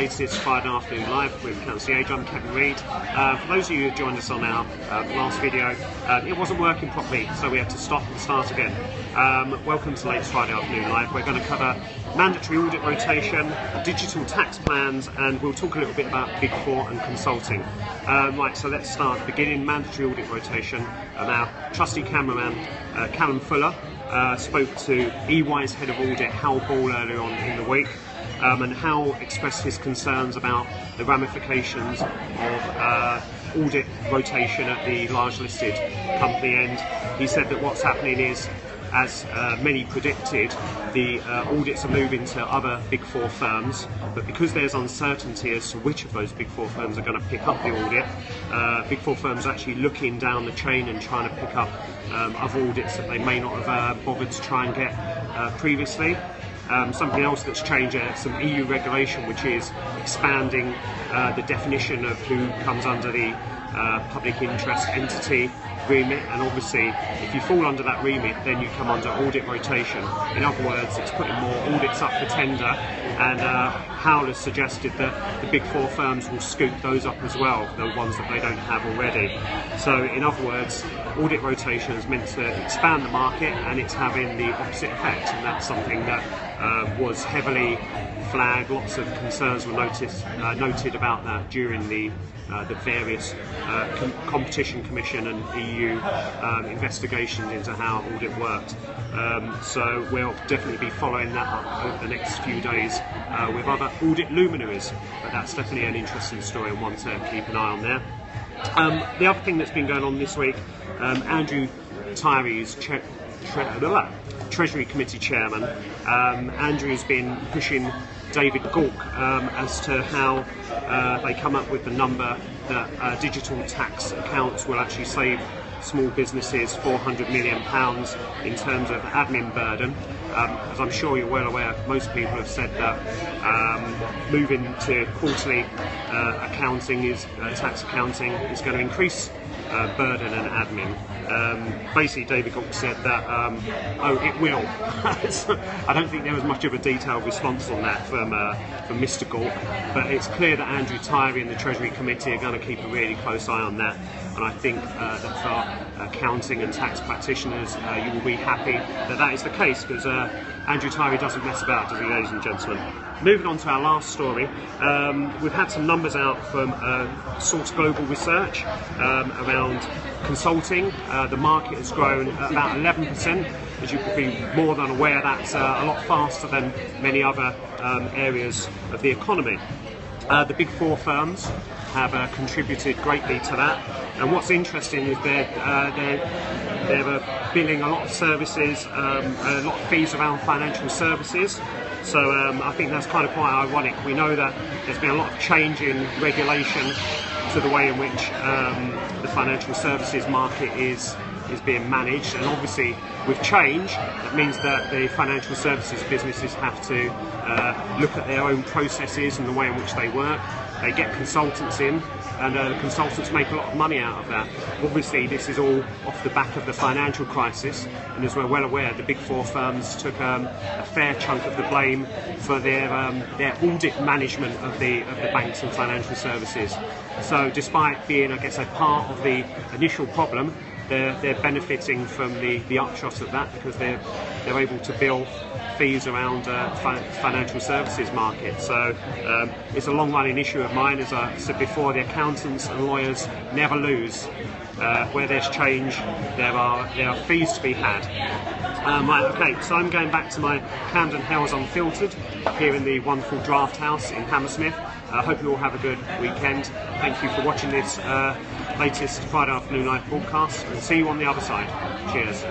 latest Friday Afternoon Live with Council Age. I'm Kevin Reid. For those of you who joined us on our last video, it wasn't working properly, so we had to stop and start again. Welcome to latest Friday Afternoon Live. We're going to cover mandatory audit rotation, digital tax plans, and we'll talk a little bit about Big Four and consulting. Right, so let's start at the beginning. Mandatory audit rotation. Our trusty cameraman, Callum Fuller, spoke to EY's head of audit, Hal Ball, earlier on in the week, and Hal expressed his concerns about the ramifications of audit rotation at the large listed company end. He said that what's happening is, as many predicted, the audits are moving to other Big Four firms, but because there's uncertainty as to which of those Big Four firms are going to pick up the audit, Big Four firms are actually looking down the chain and trying to pick up other audits that they may not have bothered to try and get previously. Something else that's changed, some EU regulation which is expanding the definition of who comes under the public interest entity remit, and obviously if you fall under that remit then you come under audit rotation. In other words, it's putting more audits up for tender, and Howell has suggested that the Big Four firms will scoop those up as well, the ones that they don't have already. So in other words, audit rotation is meant to expand the market, and it's having the opposite effect, and that's something that was heavily flagged. Lots of concerns were noted about that during the various competition commission and EU investigations into how audit worked. So we'll definitely be following that up over the next few days with other audit luminaries, but that's definitely an interesting story and one to keep an eye on there. The other thing that's been going on this week, Andrew Tyree's Treasury Committee Chairman, Andrew's been pushing David Gauke as to how they come up with the number that digital tax accounts will actually save small businesses £400 million in terms of admin burden. As I'm sure you're well aware, most people have said that moving to quarterly accounting tax accounting is going to increase burden and admin. Basically, David Gauke said that, it will. I don't think there was much of a detailed response on that from Mr. Gauke, but it's clear that Andrew Tyree and the Treasury Committee are going to keep a really close eye on that. And I think that for accounting and tax practitioners, you will be happy that that is the case, because Andrew Tyree doesn't mess about, does he, ladies and gentlemen? Moving on to our last story, we've had some numbers out from Source Global Research around consulting. The market has grown at about 11%. As you could be more than aware, that's a lot faster than many other areas of the economy. The Big Four firms have contributed greatly to that, and what's interesting is they're billing a lot of services, a lot of fees around financial services. So I think that's kind of quite ironic. We know that there's been a lot of change in regulation to the way in which the financial services market is being managed, and obviously with change it means that the financial services businesses have to look at their own processes and the way in which they work. They get consultants in, and the consultants make a lot of money out of that. Obviously this is all off the back of the financial crisis, and as we're well aware, the Big Four firms took a fair chunk of the blame for their audit management of the banks and financial services. So despite being, I guess, a part of the initial problem, they're benefiting from the upshot of that, because they're able to bill fees around financial services market. So it's a long-running issue of mine. As I said before, the accountants and lawyers never lose. Where there's change, there are fees to be had. Right, okay, so I'm going back to my Camden Hells Unfiltered here in the wonderful Draft House in Hammersmith. I hope you all have a good weekend. Thank you for watching this latest Friday Afternoon Live broadcast, and see you on the other side. Cheers.